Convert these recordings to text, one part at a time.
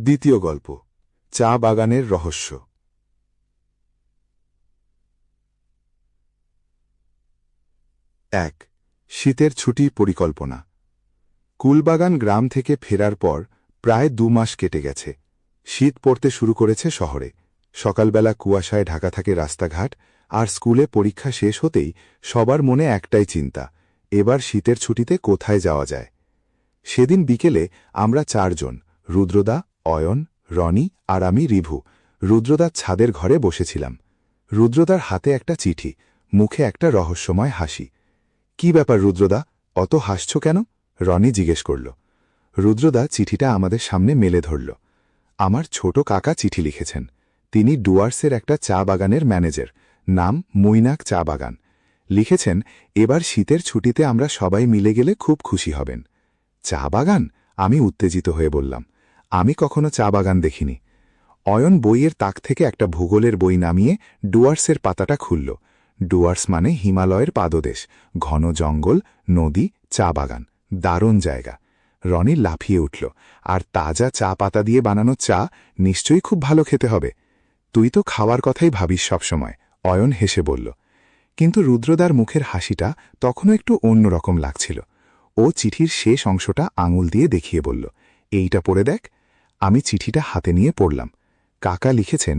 দ্বিতীয় গল্প, চা বাগানের রহস্য। ১। শীতের ছুটি পরিকল্পনা। কুলবাগান গ্রাম থেকে ফেরার পর প্রায় ২ মাস কেটে গেছে। শীত পড়তে শুরু করেছে শহরে। সকালবেলা কুয়াশায় ঢাকা থাকে রাস্তাঘাট, আর স্কুলে পরীক্ষা শেষ হতেই সবার মনে একটাই চিন্তা, এবার শীতের ছুটিতে কোথায় যাওয়া যায়। সেদিন বিকেলে আমরা ৪ জন, রুদ্রদা, অয়ন, রনি আর আমি রিভু, রুদ্রদার ছাদের ঘরে বসেছিলাম। রুদ্রদার হাতে একটা চিঠি, মুখে একটা রহস্যময় হাসি। কি ব্যাপার রুদ্রদা, অত হাসছ কেন? রনি জিজ্ঞেস করল। রুদ্রদা চিঠিটা আমাদের সামনে মেলে ধরল। আমার ছোট কাকা চিঠি লিখেছেন। তিনি ডুয়ার্সের একটা চা বাগানের ম্যানেজার, নাম মৈনাক চা বাগান। লিখেছেন, এবার শীতের ছুটিতে আমরা সবাই মিলে গেলে খুব খুশি হবেন। চা বাগান? আমি উত্তেজিত হয়ে বললাম, আমি কখনো চা বাগান দেখিনি। অয়ন বইয়ের তাক থেকে একটা ভূগোলের বই নামিয়ে ডুয়ার্সের পাতাটা খুলল। ডুয়ার্স মানে হিমালয়ের পাদদেশ, ঘন জঙ্গল, নদী, চা বাগান, দারুণ জায়গা। রনি লাফিয়ে উঠল, আর তাজা চা পাতা দিয়ে বানানো চা নিশ্চয়ই খুব ভালো খেতে হবে। তুই তো খাওয়ার কথাই ভাবিস সবসময়, অয়ন হেসে বলল। কিন্তু রুদ্রদার মুখের হাসিটা তখনও একটু অন্যরকম লাগছিল। ও চিঠির শেষ অংশটা আঙুল দিয়ে দেখিয়ে বলল, এইটা পড়ে দেখ। আমি চিঠিটা হাতে নিয়ে পড়লাম। কাকা লিখেছেন,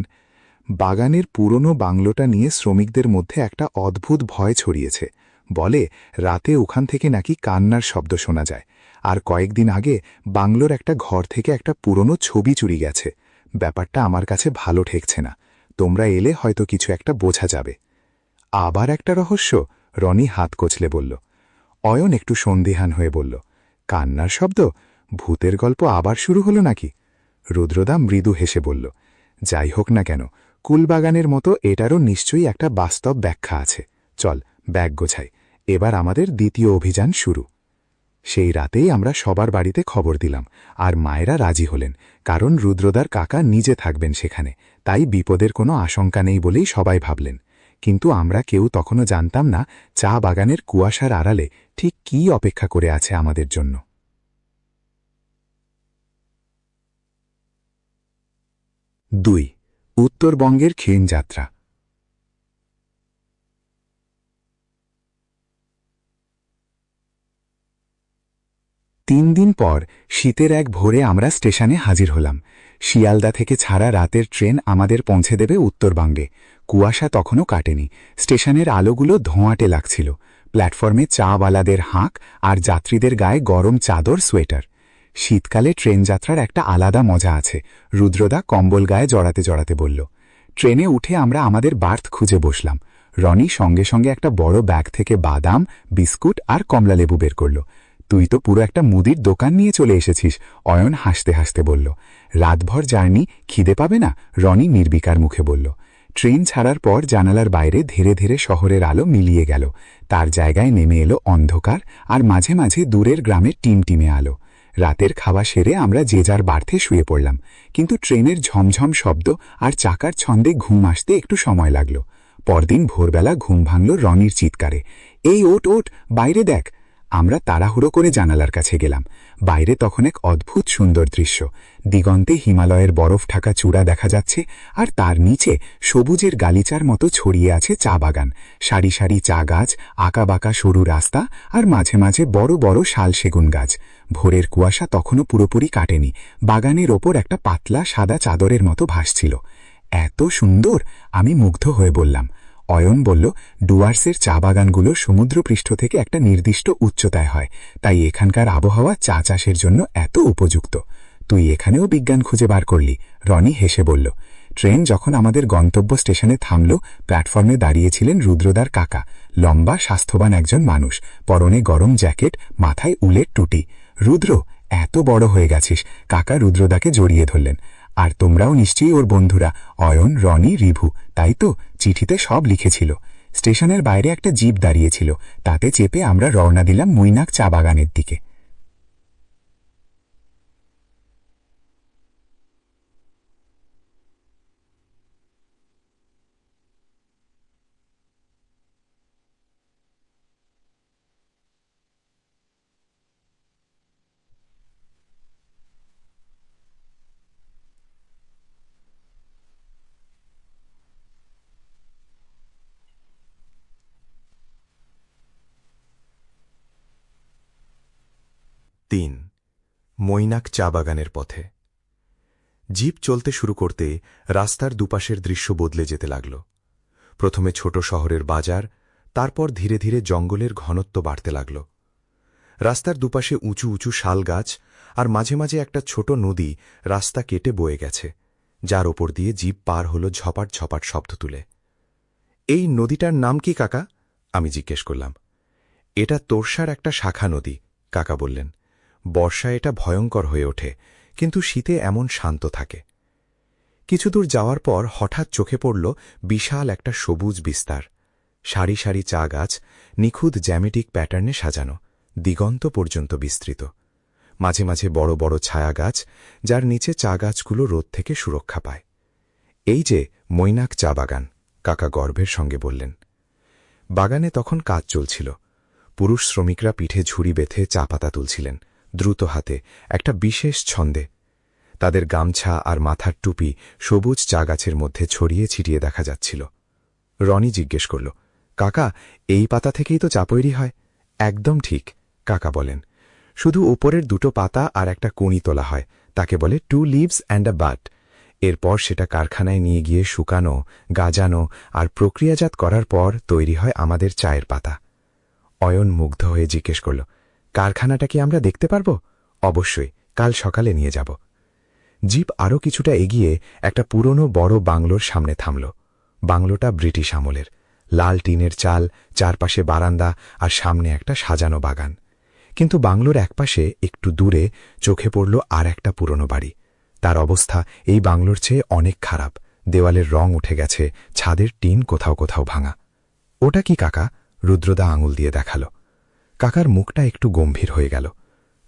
বাগানের পুরনো বাংলোটা নিয়ে শ্রমিকদের মধ্যে একটা অদ্ভুত ভয় ছড়িয়েছে। বলে রাতে ওখান থেকে নাকি কান্নার শব্দ শোনা যায়, আর কয়েকদিন আগে বাংলোর একটা ঘর থেকে একটা পুরনো ছবি চুরি গেছে। ব্যাপারটা আমার কাছে ভালো ঠেকছে না। তোমরা এলে হয়তো কিছু একটা বোঝা যাবে। আবার একটা রহস্য? রনি হাত কচলে বলল। অয়ন একটু সন্দিহান হয়ে বলল, কান্নার শব্দ? ভূতের গল্প আবার শুরু হলো নাকি? রুদ্রদা মৃদু হেসে বলল, যাই হোক না কেন, কুলবাগানের মতো এটারও নিশ্চয়ই একটা বাস্তব ব্যাখ্যা আছে। চল ব্যাগ গোছাই, এবার আমাদের দ্বিতীয় অভিযান শুরু। সেই রাতেই আমরা সবার বাড়িতে খবর দিলাম, আর মায়েরা রাজি হলেন, কারণ রুদ্রদার কাকা নিজে থাকবেন সেখানে, তাই বিপদের কোনো আশঙ্কা নেই বলেই সবাই ভাবলেন। কিন্তু আমরা কেউ তখনও জানতাম না চা বাগানের কুয়াশার আড়ালে ঠিক কী অপেক্ষা করে আছে আমাদের জন্য। ২. উত্তরবঙ্গের ক্ষীণ যাত্রা। ৩ দিন পর শীতের এক ভোরে আমরা স্টেশনে হাজির হলাম। শিয়ালদা থেকে ছাড়া রাতের ট্রেন আমাদের পৌঁছে দেবে উত্তরবঙ্গে। কুয়াশা তখনও কাটেনি, স্টেশনের আলোগুলো ধোঁয়াটে লাগছিল। প্ল্যাটফর্মে চাওয়ালাদের হাঁক, আর যাত্রীদের গায়ে গরম চাদর, সোয়েটার। শীতকালে ট্রেন যাত্রার একটা আলাদা মজা আছে, রুদ্রদা কম্বল গায়ে জড়াতে জড়াতে বলল। ট্রেনে উঠে আমরা আমাদের বার্থ খুঁজে বসলাম। রনি সঙ্গে সঙ্গে একটা বড় ব্যাগ থেকে বাদাম, বিস্কুট আর কমলালেবু বের করল। তুই তো পুরো একটা মুদির দোকান নিয়ে চলে এসেছিস, অয়ন হাসতে হাসতে বলল। রাতভর জার্নি, খিদে পাবে না? রনি নির্বিকার মুখে বলল। ট্রেন ছাড়ার পর জানালার বাইরে ধীরে ধীরে শহরের আলো মিলিয়ে গেল। তার জায়গায় নেমে এলো অন্ধকার, আর মাঝে মাঝে দূরের গ্রামের টিমটিমে আলো। রাতের খাওয়া সেরে আমরা যে যার বার্থে শুয়ে পড়লাম, কিন্তু ট্রেনের ঝমঝম শব্দ আর চাকার ছন্দে ঘুম আসতে একটু সময় লাগল। পরদিন ভোরবেলা ঘুম ভাঙল রনির চিৎকারে, এই ওঠ ওঠ, বাইরে দেখ। আমরা তাড়াহুড়ো করে জানালার কাছে গেলাম। বাইরে তখন এক অদ্ভুত সুন্দর দৃশ্য। দিগন্তে হিমালয়ের বরফ ঢাকা চূড়া দেখা যাচ্ছে, আর তার নিচে সবুজের গালিচার মতো ছড়িয়ে আছে চা বাগান, সারি সারি চা গাছ, আঁকাবাঁকা সরু রাস্তা, আর মাঝে মাঝে বড় বড় শাল সেগুন গাছ। ভোরের কুয়াশা তখনও পুরোপুরি কাটেনি, বাগানের ওপর একটা পাতলা সাদা চাদরের মতো ভাসছিল। এত সুন্দর! আমি মুগ্ধ হয়ে বললাম। অয়ন বলল, ডুয়ার্সের চা বাগানগুলো সমুদ্রপৃষ্ঠ থেকে একটা নির্দিষ্ট উচ্চতায় হয়, তাই এখানকার আবহাওয়া চা চাষের জন্য এত উপযুক্ত। তুই এখানেও বিজ্ঞান খুঁজে বার করলি, রনি হেসে বলল। ট্রেন যখন আমাদের গন্তব্য স্টেশনে থামল, প্ল্যাটফর্মে দাঁড়িয়েছিলেন রুদ্রদার কাকা, লম্বা স্বাস্থ্যবান একজন মানুষ, পরনে গরম জ্যাকেট, মাথায় উলের টুটি। রুদ্র, এত বড় হয়ে গেছিস! কাকা রুদ্রদাকে জড়িয়ে ধরলেন। আর তোমরাও নিশ্চয়ই ওর বন্ধুরা, অয়ন, রনি, রিভু, তাই তো? চিঠিতে সব লিখেছিল। স্টেশনের বাইরে একটা জিপ দাঁড়িয়েছিল, তাতে চেপে আমরা রওনা দিলাম মৈনাক চা বাগানের দিকে। 3 মৈনাক চা বাগানের পথে। জিপ চলতে শুরু করতে রাস্তার দুপাশের দৃশ্য বদলে যেতে লাগল। প্রথমে ছোট শহরের বাজার, তারপর ধীরে ধীরে জঙ্গলের ঘনত্ব বাড়তে লাগল। রাস্তার দুপাশে উঁচু উঁচু শাল গাছ, আর মাঝে মাঝে একটা ছোট নদী রাস্তা কেটে বয়ে গেছে, যার ওপর দিয়ে জিপ পার হল ঝপাট ঝপাট শব্দ তুলে। এই নদীটার নাম কি কাকা? আমি জিজ্ঞেস করলাম। এটা তোরসার একটা শাখা নদী, কাকা বললেন। বর্ষায় এটা ভয়ঙ্কর হয়ে ওঠে, কিন্তু শীতে এমন শান্ত থাকে। কিছুদূর যাওয়ার পর হঠাৎ চোখে পড়ল বিশাল একটা সবুজ বিস্তার। সারি সারি চা গাছ, নিখুঁত জ্যামিটিক প্যাটার্নে সাজানো, দিগন্ত পর্যন্ত বিস্তৃত। মাঝে মাঝে বড় বড় ছায়া গাছ, যার নিচে চা গাছগুলো রোদ থেকে সুরক্ষা পায়। এই যে মৈনাক চা বাগান, কাকা গর্বের সঙ্গে বললেন। বাগানে তখন কাজ চলছিল। পুরুষ শ্রমিকরা পিঠে ঝুড়ি বেঁধে চা পাতা তুলছিলেন, দ্রুত হাতে, একটা বিশেষ ছন্দে। তাদের গামছা আর মাথার টুপি সবুজ চা গাছের মধ্যে ছড়িয়ে ছিটিয়ে দেখা যাচ্ছিল। রনি জিজ্ঞেস করল, কাকা, এই পাতা থেকেই তো চা তৈরি হয়? একদম ঠিক, কাকা বলেন। শুধু উপরের দুটো পাতা আর একটা কুঁড়ি তোলা হয়, তাকে বলে 2 লিভস অ্যান্ড আ বাট। এরপর সেটা কারখানায় নিয়ে গিয়ে শুকানো, গাজানো আর প্রক্রিয়াজাত করার পর তৈরি হয় আমাদের চায়ের পাতা। অয়ন মুগ্ধ হয়ে জিজ্ঞেস করল, কারখানাটা কি আমরা দেখতে পারব? অবশ্যই, কাল সকালে নিয়ে যাব। জিপ আরও কিছুটা এগিয়ে একটা পুরনো বড় বাংলোর সামনে থামল। বাংলোটা ব্রিটিশ আমলের, লাল টিনের চাল, চারপাশে বারান্দা আর সামনে একটা সাজানো বাগান। কিন্তু বাংলোর একপাশে একটু দূরে চোখে পড়ল আর একটা পুরনো বাড়ি। তার অবস্থা এই বাংলোর চেয়ে অনেক খারাপ। দেওয়ালের রং উঠে গেছে, ছাদের টিন কোথাও কোথাও ভাঙা। ওটা কি কাকা? রুদ্রদা আঙুল দিয়ে দেখাল। কাকার মুখটা একটু গম্ভীর হয়ে গেল।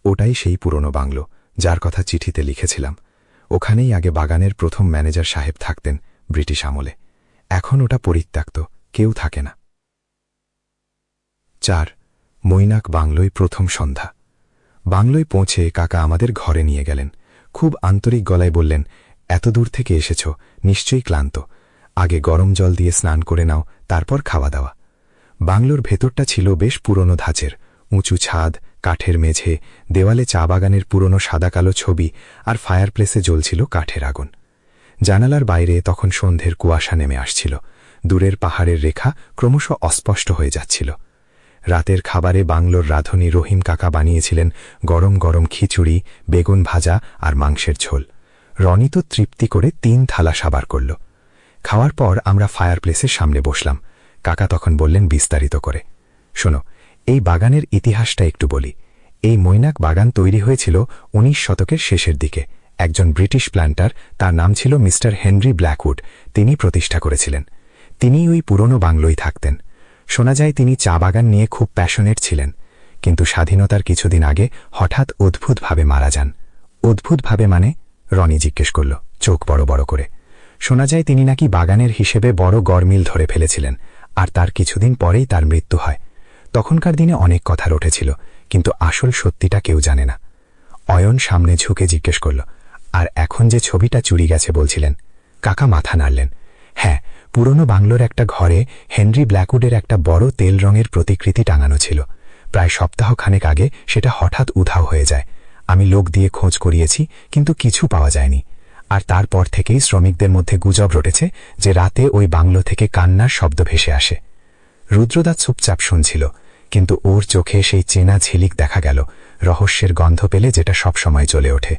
ওটাই সেই পুরনো বাংলো, যার কথা চিঠিতে লিখেছিলাম। ওখানেই আগে বাগানের প্রথম ম্যানেজার সাহেব থাকতেন, ব্রিটিশ আমলে। এখন ওটা পরিত্যক্ত, কেউ থাকে না। 4 মৈনাক বাংলোয় প্রথম সন্ধ্যা। বাংলোয় পৌঁছে কাকা আমাদের ঘরে নিয়ে গেলেন। খুব আন্তরিক গলায় বললেন, এত দূর থেকে এসেছ, নিশ্চয়ই ক্লান্ত। আগে গরম জল দিয়ে স্নান করে নাও, তারপর খাওয়া দাওয়া। বাংলোর ভেতরটা ছিল বেশ পুরনো ধাঁচের, উঁচু ছাদ, কাঠের মেঝে, দেওয়ালে চা বাগানের পুরনো সাদা কালো ছবি, আর ফায়ারপ্লেসে জ্বলছিল কাঠের আগুন। জানালার বাইরে তখন সন্ধ্যের কুয়াশা নেমে আসছিল। দূরের পাহাড়ের রেখা ক্রমশ অস্পষ্ট হয়ে যাচ্ছিল। রাতের খাবারে বাংলোর রাঁধুনি রহিম কাকা বানিয়েছিলেন গরম গরম খিচুড়ি, বেগুন ভাজা আর মাংসের ঝোল। রনি তো তৃপ্তি করে 3 থালা সাবার করল। খাওয়ার পর আমরা ফায়ারপ্লেসের সামনে বসলাম। কাকা তখন বললেন বিস্তারিত করে, শোনো, এই বাগানের ইতিহাসটা একটু বলি। এই মৈনাক বাগান তৈরি হয়েছিল 19 শতকের শেষের দিকে। একজন ব্রিটিশ প্ল্যান্টার, তার নাম ছিল মিস্টার হেনরি ব্ল্যাকউড, তিনি প্রতিষ্ঠা করেছিলেন। তিনি ওই পুরনো বাংলোয় থাকতেন। শোনা যায় তিনি চা বাগান নিয়ে খুব প্যাশনেট ছিলেন, কিন্তু স্বাধীনতার কিছুদিন আগে হঠাৎ অদ্ভুতভাবে মারা যান। অদ্ভুতভাবে মানে? রনি জিজ্ঞেস করল, চোখ বড় বড় করে। শোনা যায় তিনি নাকি বাগানের হিসেবে বড় গরমিল ধরে ফেলেছিলেন, আর তার কিছুদিন পরেই তার মৃত্যু হয়। তখনকার দিনে অনেক কথা রটেছিল, কিন্তু আসল সত্যিটা কেউ জানে না। অয়ন সামনে ঝুঁকে জিজ্ঞেস করল, আর এখন যে ছবিটা চুরি গেছে বলছিলেন? কাকা মাথা নাড়লেন। হ্যাঁ, পুরনো বাংলোর একটা ঘরে হেনরি ব্ল্যাকউডের একটা বড় তেল রঙের প্রতিকৃতি টাঙানো ছিল। প্রায় সপ্তাহখানেক আগে সেটা হঠাৎ উধাও হয়ে যায়। আমি লোক দিয়ে খোঁজ করিয়েছি, কিন্তু কিছু পাওয়া যায়নি। আর তারপর থেকেই শ্রমিকদের মধ্যে গুজব রটেছে যে রাতে ওই বাংলো থেকে কান্নার শব্দ ভেসে আসে। রুদ্রদা চুপচাপ শুনছিল, কিন্তু ওর চোখে সেই চেনা ঝিলিক দেখা গেল, রহস্যের গন্ধ পেলে যেটা সবসময় জ্বলে ওঠে।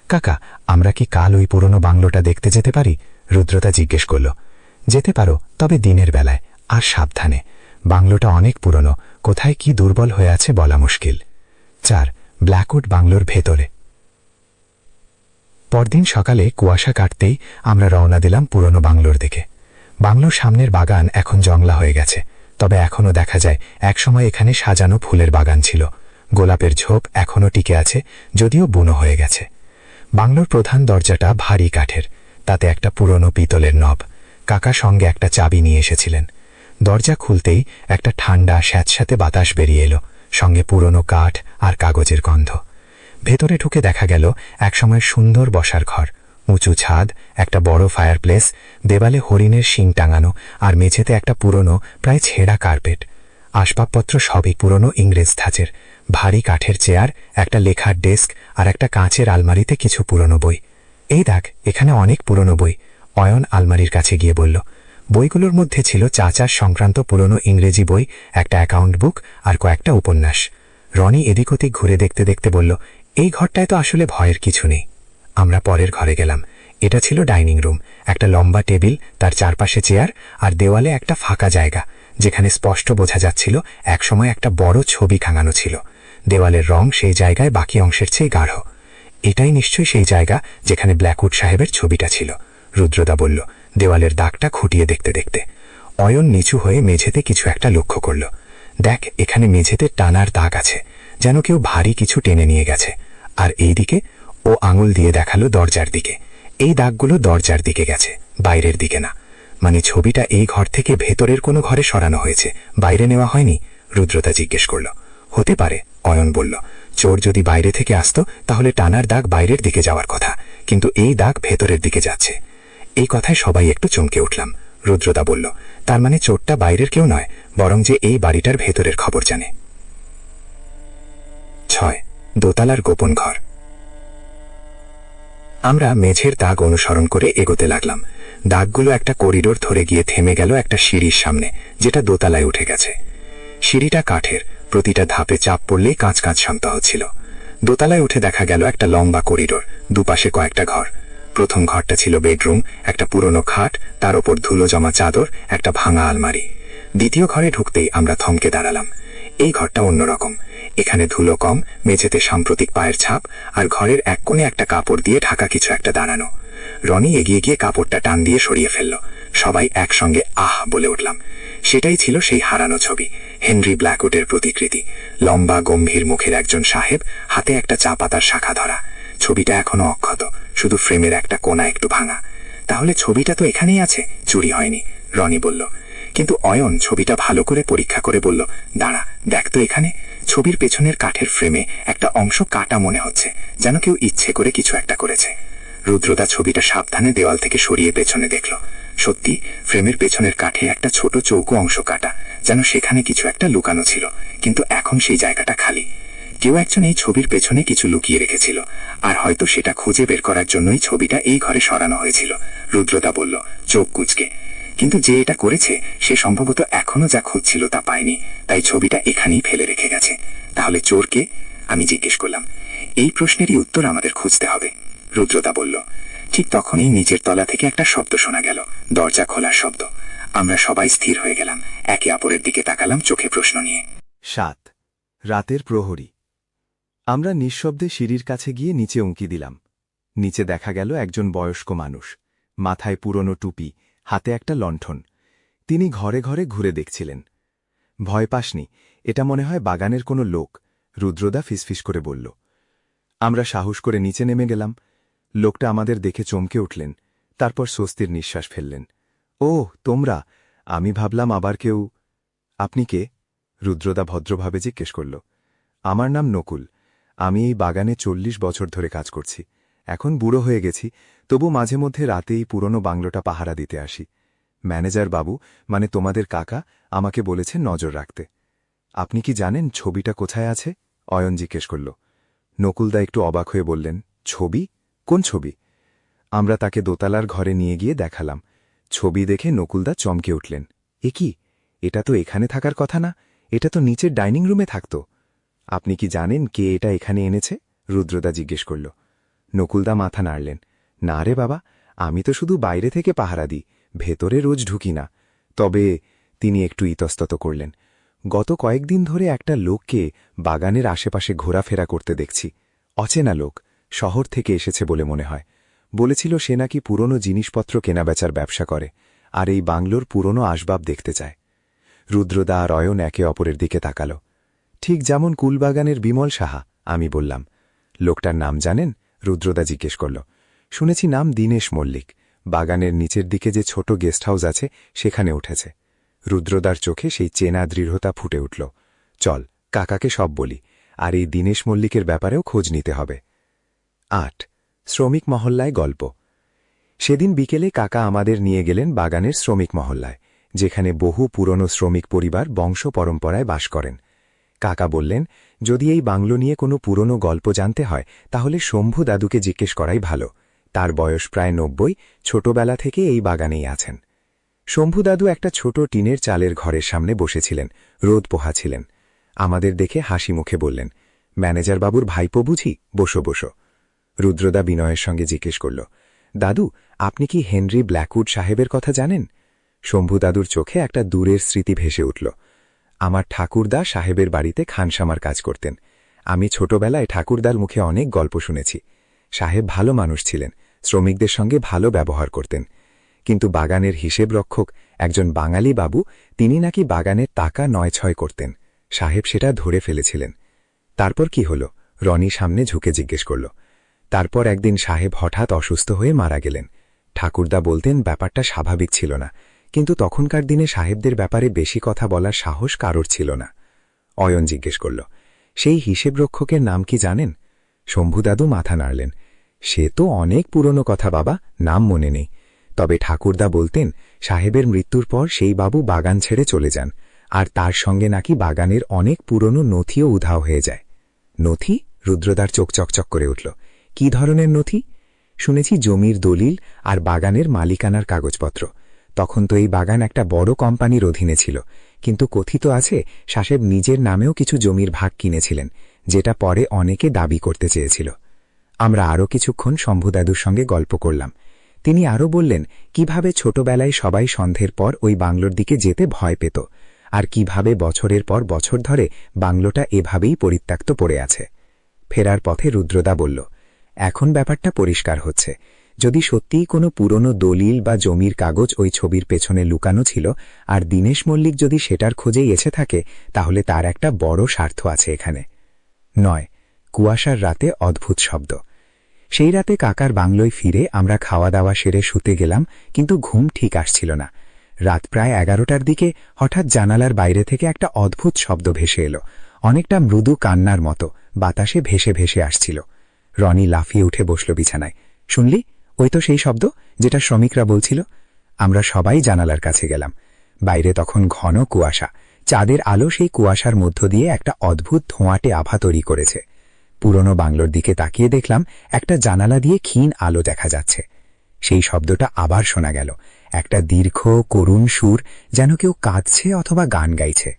কাকা, আমরা কি কাল ওই পুরনো বাংলোটা দেখতে যেতে পারি? রুদ্রদা জিজ্ঞেস করল। যেতে পারো, তবে দিনের বেলায়, আর সাবধানে। বাংলোটা অনেক পুরনো, কোথায় কি দুর্বল হয়ে আছে বলা মুশকিল। 4 ব্ল্যাকউড বাংলোর ভেতরে। পরদিন সকালে কুয়াশা কাটতেই আমরা রওনা দিলাম পুরনো বাংলোর দিকে। বাংলোর সামনের বাগান এখন জংলা হয়ে গেছে, তবে এখনও দেখা যায় একসময় এখানে সাজানো ফুলের বাগান ছিল। গোলাপের ঝোপ এখনও টিকে আছে, যদিও বুনো হয়ে গেছে। বাংলোর প্রধান দরজাটা ভারী কাঠের, তাতে একটা পুরনো পিতলের নব। কাকা সঙ্গে একটা চাবি নিয়ে এসেছিলেন। দরজা খুলতেই একটা ঠান্ডা স্যাঁতস্যাঁতে বাতাস বেরিয়ে এলো, সঙ্গে পুরনো কাঠ আর কাগজের গন্ধ। ভেতরে ঢুকে দেখা গেল একসময় সুন্দর বসার ঘর, উঁচু ছাদ, একটা বড় ফায়ারপ্লেস, দেওয়ালে হরিণের শিং টাঙানো, আর মেঝেতে একটা পুরনো প্রায় ছেঁড়া কার্পেট। আসবাবপত্র সবই পুরনো ইংরেজ ধাঁচের, ভারী কাঠের চেয়ার, একটা লেখার ডেস্ক আর একটা কাঁচের আলমারিতে কিছু পুরনো বই। এই দেখ, এখানে অনেক পুরনো বই। অয়ন আলমারির কাছে গিয়ে বলল। বইগুলোর মধ্যে ছিল চাচার সংক্রান্ত পুরনো ইংরেজি বই, একটা অ্যাকাউন্ট বুক আর কয়েকটা উপন্যাস। রনি এদিক ওদিক ঘুরে দেখতে দেখতে বলল, এই ঘরটায় তো আসলে ভয়ের কিছু নেই। আমরা পরের ঘরে গেলাম। এটা ছিল ডাইনিং রুম, একটা লম্বা টেবিল, তার চারপাশে চেয়ার আর দেওয়ালে একটা ফাঁকা জায়গা, যেখানে স্পষ্ট বোঝা যাচ্ছিল একসময় একটা বড় ছবি টাঙানো ছিল। দেওয়ালের রং সেই জায়গায় বাকি অংশের চেয়ে গাঢ়। এটাই নিশ্চয়ই সেই জায়গা যেখানে ব্ল্যাকউড সাহেবের ছবিটা ছিল, রুদ্রদা বলল, দেওয়ালের দাগটা খুঁটিয়ে দেখতে দেখতে। অয়ন নিচু হয়ে মেঝেতে কিছু একটা লক্ষ্য করল। দেখ, এখানে মেঝেতে টানার দাগ আছে, যেন কেউ ভারী কিছু টেনে নিয়ে গেছে। আর এই দিকে, ও আঙুল দিয়ে দেখালো দরজার দিকে। এই দাগগুলো দরজার দিকে গেছে, বাইরের দিকে না। মানে ছবিটা এই ঘর থেকে ভেতরের কোনো ঘরে সরানো হয়েছে, বাইরে নেওয়া হয়নি। রুদ্রতা জিজ্ঞেস করল। হতে পারে, অয়ন বলল। চোর যদি বাইরে থেকে আসতো তাহলে টানার দাগ বাইরের দিকে যাওয়ার কথা, কিন্তু এই দাগ ভেতরের দিকে যাচ্ছে। এই কথায় সবাই একটু চমকে উঠলাম। রুদ্রদা বলল, তার মানে চোরটা বাইরের কেউ নয়, বরং যে এই বাড়িটার ভেতরের খবর জানে। 6. দোতলার গোপন ঘর। আমরা মেঝের দাগ অনুসরণ করে এগোতে লাগলাম। দাগগুলো একটা করিডোর ধরে গিয়ে থেমে গেল একটা সিঁড়ির সামনে, যেটা দোতলায় উঠে গেছে। সিঁড়িটা কাঠের, প্রতিটা ধাপে চাপ পড়লেই কাঁচ কাঁচ শব্দ হচ্ছিল। দোতলায় উঠে দেখা গেল একটা লম্বা করিডোর, দুপাশে কয়েকটা ঘর। প্রথম ঘরটা ছিল বেডরুম, একটা পুরনো খাট, তার ওপর ধুলো জমা চাদর, একটা ভাঙা আলমারি। দ্বিতীয় ঘরে ঢুকতেই আমরা থমকে দাঁড়ালাম। এই ঘরটা অন্যরকম। এখানে ধুলো কম, মেঝেতে সাম্প্রতিক পায়ের ছাপ, আর ঘরের এক কোণে একটা কাপড় দিয়ে ঢাকা কিছু একটা দাঁড়ানো। রনি এগিয়ে গিয়ে কাপড়টা টান দিয়ে সরিয়ে ফেলল। সবাই একসঙ্গে আহ বলে উঠলাম। সেটাই ছিল সেই হারানো ছবি, হেনরি ব্ল্যাকউডের প্রতিকৃতি। লম্বা গম্ভীর মুখের একজন সাহেব, হাতে একটা চা পাতার শাখা ধরা। ছবিটা এখনো অক্ষত, শুধু ফ্রেমের একটা কোণা একটু ভাঙা। তাহলে ছবিটা তো এখানেই আছে, চুরি হয়নি, রনি বলল। কিন্তু অয়ন ছবিটা ভালো করে পরীক্ষা করে বলল, দাঁড়া, দেখ তো এখানে। ছবির পেছনের কাঠের ফ্রেমে একটা অংশ কাটা মনে হচ্ছে, যেন কেউ ইচ্ছে করে কিছু একটা করেছে। রুদ্রদা ছবিটা সাবধানে দেওয়াল থেকে সরিয়ে পেছনে দেখল। সত্যি, ফ্রেমের পেছনের কাঠে একটা ছোট চৌকো অংশ কাটা, যেন সেখানে কিছু একটা লুকানো ছিল, কিন্তু এখন সেই জায়গাটা খালি। কেউ একজন এই ছবির পেছনে কিছু লুকিয়ে রেখেছিল, আর হয়তো সেটা খুঁজে বের করার জন্যই ছবিটা এই ঘরে সরানো হয়েছিল, রুদ্রদা বলল, চোখ কুঁচকে। কিন্তু যে এটা করেছে সে সম্ভবত এখনো যা খুঁজছিল তা পায়নি, তাই ছবিটা এখানেই ফেলে রেখে গেছে। তাহলে চোর কে? আমি জিজ্ঞেস করলাম। এই প্রশ্নেরই উত্তর আমাদের খুঁজতে হবে, রুদ্রদা বলল। ঠিক তখনই নিচের তলা থেকে একটা শব্দ শোনা গেল, দরজা খোলার শব্দ। আমরা সবাই স্থির হয়ে গেলাম, একে অপরের দিকে তাকালাম চোখে প্রশ্ন নিয়ে। 7. রাতের প্রহরী। আমরা নিঃশব্দে সিঁড়ির কাছে গিয়ে নিচে উঁকি দিলাম। নিচে দেখা গেল একজন বয়স্ক মানুষ, মাথায় পুরনো টুপি, হাতে একটা লণ্ঠন। তিনি ঘরে ঘরে ঘুরে দেখছিলেন। ভয় পাসনি, এটা মনে হয় বাগানের কোনো লোক, রুদ্রদা ফিসফিস করে বলল। আমরা সাহস করে নিচে নেমে গেলাম। লোকটা আমাদের দেখে চমকে উঠলেন, তারপর স্বস্তির নিঃশ্বাস ফেললেন। ও তোমরা, আমি ভাবলাম আবার কেউ। আপনি কে? রুদ্রদা ভদ্রভাবে জিজ্ঞেস করল। আমার নাম নকুল, আমি এই বাগানে 40 বছর ধরে কাজ করছি। এখন বুড়ো হয়ে গেছি, তবু মাঝে মধ্যে রাতে এই পুরনো বাংলোটা পাহারা দিতে আসি। ম্যানেজার বাবু, মানে তোমাদের কাকা, আমাকে বলেছেন নজর রাখতে। আপনি কি জানেন ছবিটা কোথায় আছে? অয়ন জিজ্ঞেস করল। নকুলদা একটু অবাক হয়ে বললেন, ছবি? কোন ছবি? আমরা তাকে দোতলার ঘরে নিয়ে গিয়ে দেখালাম। ছবি দেখে নকুলদা চমকে উঠলেন। এ কি, এটা তো এখানে থাকার কথা না, এটা তো নিচের ডাইনিং রুমে থাকত। আপনি কি জানেন কে এটা এখানে এনেছে? রুদ্রদা জিজ্ঞেস করল। নকুলদা মাথা নাড়লেন। না রে বাবা, আমি তো শুধু বাইরে থেকে পাহারা দিই, ভেতরে রোজ ঢুকি না। তবে তিনি একটু ইতস্তত করলেন। গত কয়েকদিন ধরে একটা লোককে বাগানের আশেপাশে ঘোরাফেরা করতে দেখছি। অচেনা লোক, শহর থেকে এসেছে বলে মনে হয়। বলেছিল সে নাকি পুরনো জিনিসপত্র কেনাবেচার ব্যবসা করে, আর এই বাংলোর পুরনো আসবাব দেখতে চায়। রুদ্রদা আর অয়ন একে অপরের দিকে তাকাল। ঠিক যেমন কুলবাগানের বিমল সাহা, আমি বললাম। লোকটার নাম জানেন? রুদ্রদা জিজ্ঞেস করল। শুনেছি নাম দীনেশ মল্লিক, বাগানের নিচের দিকে যে ছোট গেস্ট হাউস আছে সেখানে উঠেছে। রুদ্রদার চোখে সেই চেনা দৃঢ়তা ফুটে উঠল। চল, কাকাকে সব বলি, আর এই দীনেশ মল্লিকের ব্যাপারেও খোঁজ নিতে হবে। 8. শ্রমিক মহল্লায় গল্প। সেদিন বিকেলে কাকা আমাদের নিয়ে গেলেন বাগানের শ্রমিক মহল্লায়, যেখানে বহু পুরনো শ্রমিক পরিবার বংশ পরম্পরায় বাস করেন। কাকা বললেন, যদি এই বাংলো নিয়ে কোনো পুরনো গল্প জানতে হয় তাহলে শম্ভু দাদুকে জিজ্ঞেস করাই ভালো। তার বয়স প্রায় 90, ছোটবেলা থেকে এই বাগানেই আছেন। শম্ভু দাদু একটা ছোট টিনের চালের ঘরের সামনে বসেছিলেন, রোদ পোহাচ্ছিলেন। আমাদের দেখে হাসি মুখে বললেন, ম্যানেজার বাবুর ভাইপো বুঝি, বসো বসো। রুদ্রদা বিনয়ের সঙ্গে জিজ্ঞেস করল, দাদু, আপনি কি হেনরি ব্ল্যাকউড সাহেবের কথা জানেন? শম্ভু দাদুর চোখে একটা দূরের স্মৃতি ভেসে উঠল। আমার ঠাকুরদা সাহেবের বাড়িতে খানসামার কাজ করতেন। আমি ছোটবেলায় ঠাকুরদার মুখে অনেক গল্প শুনেছি। সাহেব ভালো মানুষ ছিলেন, শ্রমিকদের সঙ্গে ভালো ব্যবহার করতেন। কিন্তু বাগানের হিসেব রক্ষক একজন বাঙালি বাবু, তিনি নাকি বাগানের টাকা ৯-৬ করতেন। সাহেব সেটা ধরে ফেলেছিলেন। তারপর কি হল? রনি সামনে ঝুঁকে জিজ্ঞেস করল। তারপর একদিন সাহেব হঠাৎ অসুস্থ হয়ে মারা গেলেন। ঠাকুরদা বলতেন ব্যাপারটা স্বাভাবিক ছিল না, কিন্তু তখনকার দিনে সাহেবদের ব্যাপারে বেশি কথা বলার সাহস কারোর ছিল না। অয়ন জিজ্ঞেস করল, সেই হিসেব রক্ষকের নাম কি জানেন? শম্ভু দাদু মাথা নাড়লেন। সে তো অনেক পুরনো কথা বাবা, নাম মনে নেই। তবে ঠাকুরদা বলতেন সাহেবের মৃত্যুর পর সেই বাবু বাগান ছেড়ে চলে যান, আর তার সঙ্গে নাকি বাগানের অনেক পুরনো নথিও উধাও হয়ে যায়। নথি? রুদ্রদার চোখ চকচক করে উঠল। কি ধরনের নথি? শুনেছি জমির দলিল আর বাগানের মালিকানার কাগজপত্র। তখন তো এই বাগান একটা বড় কোম্পানির অধীনে ছিল, কিন্তু কথিত আছে সাহেব নিজের নামেও কিছু জমির ভাগ কিনেছিলেন, যেটা পরে অনেকে দাবি করতে চেয়েছিল। আমরা আরও কিছুক্ষণ শম্ভুদাদুর সঙ্গে গল্প করলাম। তিনি আরও বললেন কিভাবে ছোটবেলায় সবাই সন্ধ্যের পর ওই বাংলোর দিকে যেতে ভয় পেত, আর কিভাবে বছরের পর বছর ধরে বাংলোটা এভাবেই পরিত্যক্ত পড়ে আছে। ফেরার পথে রুদ্রদা বলল, এখন ব্যাপারটা পরিষ্কার হচ্ছে। যদি সত্যিই কোনো পুরনো দলিল বা জমির কাগজ ওই ছবির পেছনে লুকানো ছিল, আর দীনেশ মল্লিক যদি সেটার খোঁজেই এসে থাকে, তাহলে তার একটা বড় স্বার্থ আছে এখানে। 9, কুয়াশার রাতে অদ্ভুত শব্দ। সেই রাতে কাকার বাংলোয় ফিরে আমরা খাওয়া দাওয়া সেরে শুতে গেলাম, কিন্তু ঘুম ঠিক আসছিল না। রাত প্রায় 11টার দিকে হঠাৎ জানালার বাইরে থেকে একটা অদ্ভুত শব্দ ভেসে এলো, অনেকটা মৃদু কান্নার মতো, বাতাসে ভেসে ভেসে আসছিল। রনি লাফিয়ে উঠে বসল বিছানায়। শুনলি? ওই তো সেই শব্দ যেটা শ্রমিকরা বলছিল। আমরা সবাই জানালার কাছে গেলাম। বাইরে তখন ঘন কুয়াশা, চাঁদের আলো সেই কুয়াশার মধ্য দিয়ে একটা অদ্ভুত ধোঁয়াটে আভা তৈরি করেছে। পুরনো বাংলোর দিকে তাকিয়ে দেখলাম একটা জানালা দিয়ে ক্ষীণ আলো দেখা যাচ্ছে। সেই শব্দটা আবার শোনা গেল, একটা দীর্ঘ করুণ সুর, যেন কেউ কাঁদছে অথবা গান গাইছে।